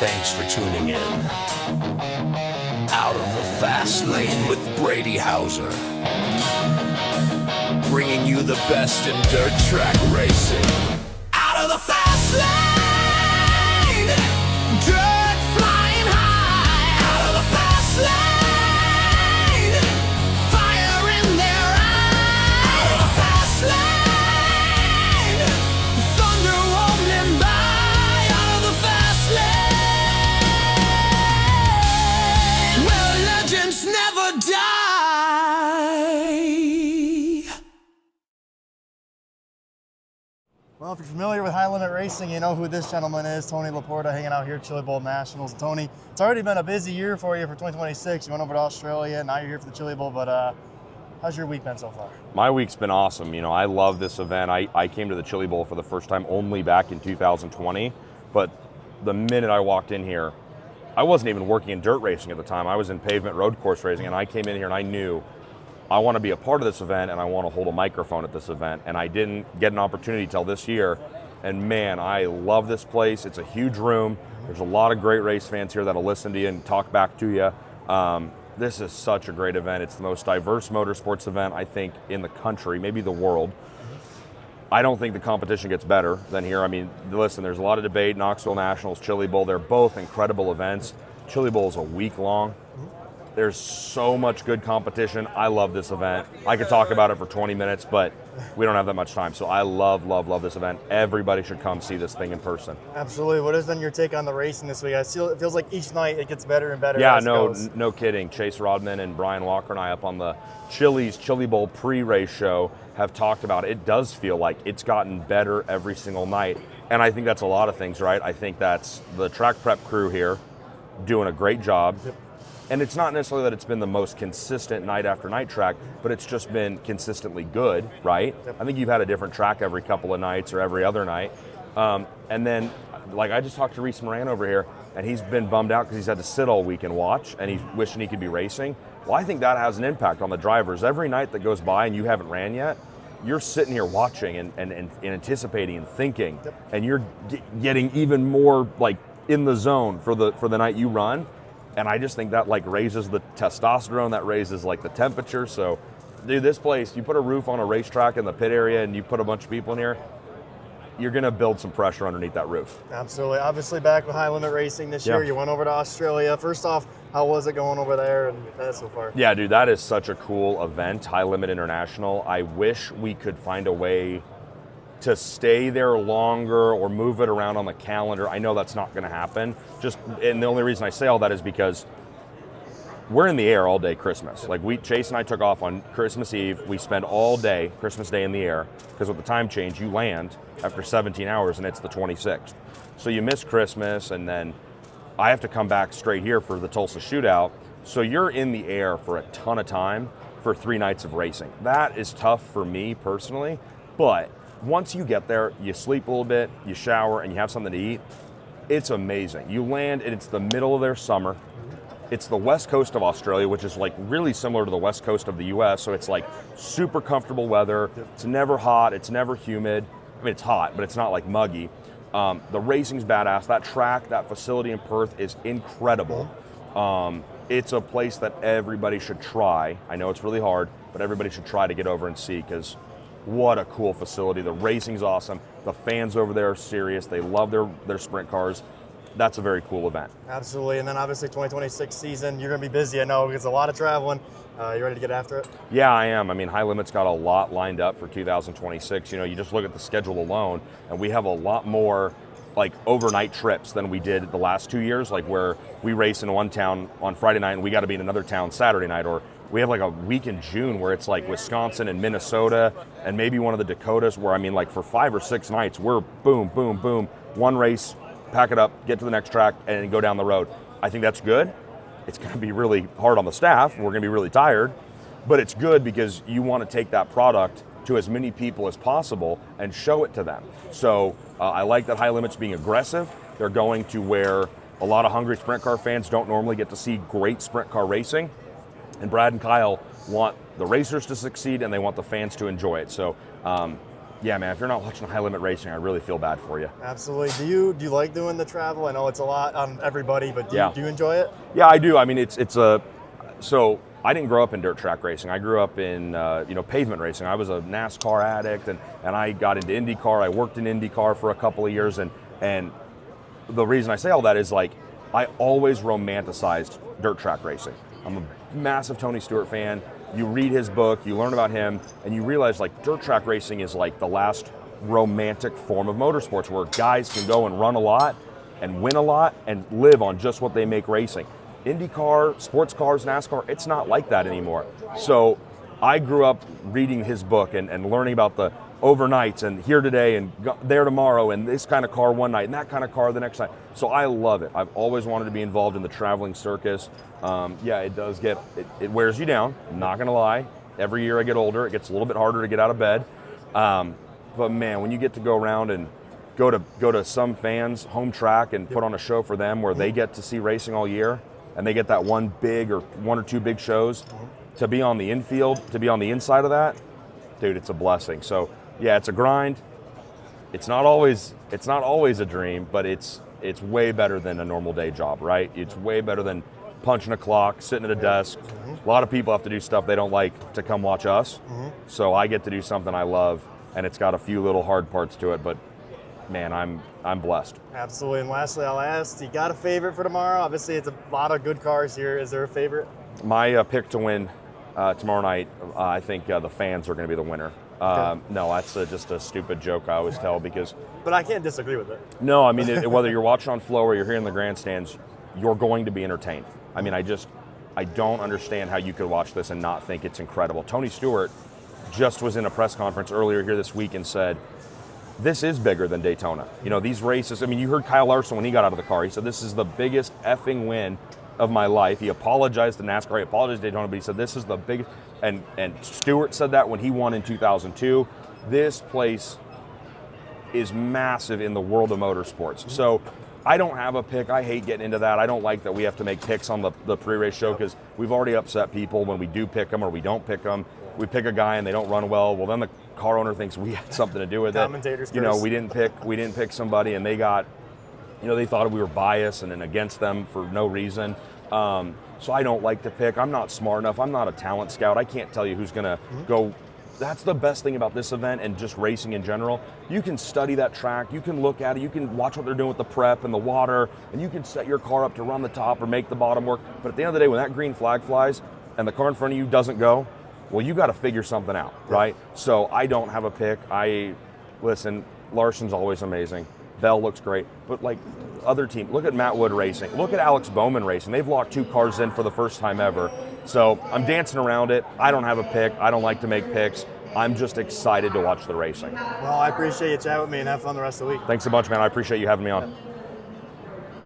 Thanks for tuning in. Out of the Fast Lane with Brady Hauser. Bringing you the best in dirt track racing. Out of the Fast Lane! Dirt flying high! Out of the Fast Lane! Fire in their eyes! Out of the Fast Lane! Thunder rolling by! Out of the Fast Lane! Where legends never die! Well, if you're familiar with high limit racing, you know who this gentleman is, Tony Laporta, hanging out here at Chili Bowl Nationals. Tony, it's already been a busy year for you for 2026. You went over to Australia, now you're here for the Chili Bowl, but how's your week been so far? My week's been awesome. You know, I love this event. I came to the Chili Bowl for the first time only back in 2020, but the minute I walked in here, I wasn't even working in dirt racing at the time. I was in pavement road course racing, and I came in here and I knew I want to be a part of this event and I want to hold a microphone at this event, and I didn't get an opportunity till this year. And man, I love this place. It's a huge room. There's a lot of great race fans here that'll listen to you and talk back to you. This is such a great event. It's the most diverse motorsports event, I think, in the country, maybe the world. I don't think the competition gets better than here. I mean, listen, there's a lot of debate. Knoxville Nationals, Chili Bowl, they're both incredible events. Chili Bowl is a week long. There's so much good competition. I love this event. I could talk about it for 20 minutes, but we don't have that much time. So I love, love, love this event. Everybody should come see this thing in person. Absolutely. What is then your take on the racing this week? It feels like each night it gets better and better. Yeah, as it goes. no kidding. Chase Rodman and Brian Walker and I up on the Chili's Chili Bowl pre-race show have talked about it. It does feel like it's gotten better every single night. And I think that's a lot of things, right? I think that's the track prep crew here doing a great job. Yep. And it's not necessarily that it's been the most consistent night after night track, but it's just been consistently good, right? Yep. I think you've had a different track every couple of nights or every other night. And then, like, I just talked to Reese Moran over here, and he's been bummed out because he's had to sit all week and watch, and he's wishing he could be racing. Well, I think that has an impact on the drivers. Every night that goes by and you haven't ran yet, you're sitting here watching and anticipating and thinking, Yep. and you're getting even more, like, in the zone for the night you run. And I just think that, like, raises the testosterone, that raises, like, the temperature. So, dude, this place, you put a roof on a racetrack in the pit area and you put a bunch of people in here, you're going to build some pressure underneath that roof. Absolutely. Obviously back with high limit racing this year. Yeah. You went over to Australia. First off, how was it going over there and that so far? Yeah, dude, that is such a cool event, High Limit International. I wish we could find a way to stay there longer or move it around on the calendar. I know that's not going to happen. And the only reason I say all that is because we're in the air all day Christmas. Like, Chase and I took off on Christmas Eve. We spend all day, Christmas Day, in the air, because with the time change, you land after 17 hours and it's the 26th. So you miss Christmas, and then I have to come back straight here for the Tulsa Shootout. So you're in the air for a ton of time for 3 nights of racing. That is tough for me personally, but once you get there, you sleep a little bit, you shower, and you have something to eat, it's amazing. You land, and it's the middle of their summer. It's the west coast of Australia, which is, like, really similar to the west coast of the US, so it's, like, super comfortable weather. It's never hot, it's never humid. I mean, it's hot, but it's not, like, muggy. The racing's badass. That track, that facility in Perth is incredible. It's a place that everybody should try. I know it's really hard, but everybody should try to get over and see, because what a cool facility. The racing's awesome. The fans over there are serious. They love their sprint cars. That's a very cool event. Absolutely. And then obviously 2026 season, you're going to be busy, I know, because a lot of traveling. You ready to get after it? Yeah, I am. I mean, High Limit's got a lot lined up for 2026. You know, you just look at the schedule alone, and we have a lot more, like, overnight trips than we did the last 2 years, like where we race in one town on Friday night and we got to be in another town Saturday night, or we have like a week in June where it's like Wisconsin and Minnesota and maybe one of the Dakotas, where, I mean, like, for 5 or 6 nights, we're boom, boom, boom, one race, pack it up, get to the next track, and go down the road. I think that's good. It's going to be really hard on the staff. We're going to be really tired, but it's good because you want to take that product to as many people as possible and show it to them. So I like that High Limit's being aggressive. They're going to where a lot of hungry sprint car fans don't normally get to see great sprint car racing. And Brad and Kyle want the racers to succeed, and they want the fans to enjoy it. So yeah, man, if you're not watching high limit racing, I really feel bad for you. Absolutely. Do you like doing the travel? I know it's a lot on everybody, but do you enjoy it? Yeah, I do. I mean, so I didn't grow up in dirt track racing. I grew up in pavement racing. I was a NASCAR addict, and I got into IndyCar. I worked in IndyCar for a couple of years, and the reason I say all that is like I always romanticized dirt track racing. I'm a massive Tony Stewart fan. You read his book, you learn about him, and you realize like dirt track racing is like the last romantic form of motorsports where guys can go and run a lot and win a lot and live on just what they make racing. IndyCar, sports cars, NASCAR, it's not like that anymore. So I grew up reading his book and learning about the overnights and here today and there tomorrow and this kind of car one night and that kind of car the next night. So I love it. I've always wanted to be involved in the traveling circus. It does it wears you down, I'm not gonna lie. Every year I get older, it gets a little bit harder to get out of bed. But man, when you get to go around and go to some fans' home track and put on a show for them where they get to see racing all year and they get that one or two big shows, to be on the infield, to be on the inside of that, dude, it's a blessing. So yeah, it's a grind. It's not always a dream, but it's way better than a normal day job, right? It's way better than punching a clock, sitting at a desk. A lot of people have to do stuff they don't like to come watch us. So I get to do something I love, and it's got a few little hard parts to it, but man, I'm blessed. Absolutely. And lastly, I'll ask, you got a favorite for tomorrow? Obviously, it's a lot of good cars here. Is there a favorite? My pick to win tomorrow night, I think the fans are going to be the winner. Okay. No, that's just a stupid joke I always tell because... But I can't disagree with it. No, I mean, whether you're watching on Flow or you're here in the grandstands, you're going to be entertained. I mean, I don't understand how you could watch this and not think it's incredible. Tony Stewart just was in a press conference earlier here this week and said, this is bigger than Daytona. You know, these races, I mean, you heard Kyle Larson when he got out of the car. He said, this is the biggest effing win of my life. He apologized to NASCAR, he apologized to Daytona, but he said, this is the biggest. And Stewart said that when he won in 2002. This place is massive in the world of motorsports. So I don't have a pick. I hate getting into that. I don't like that we have to make picks on the pre-race show because we've already upset people when we do pick them or we don't pick them. We pick a guy and they don't run well. Well, then the car owner thinks we had something to do with it. Commentators You know, curse. we didn't pick somebody and they got, you know, they thought we were biased and then against them for no reason. So I don't like to pick. I'm not smart enough. I'm not a talent scout. I can't tell you who's going to go. That's the best thing about this event and just racing in general. You can study that track. You can look at it. You can watch what they're doing with the prep and the water, and you can set your car up to run the top or make the bottom work. But at the end of the day, when that green flag flies and the car in front of you doesn't go, well, you got to figure something out, right? So I don't have a pick. Listen, Larson's always amazing. Bell looks great, but like other team, look at Matt Wood Racing. Look at Alex Bowman Racing. They've locked 2 cars in for the first time ever. So I'm dancing around it. I don't have a pick. I don't like to make picks. I'm just excited to watch the racing. Well, I appreciate you chatting with me and have fun the rest of the week. Thanks so much, man. I appreciate you having me on.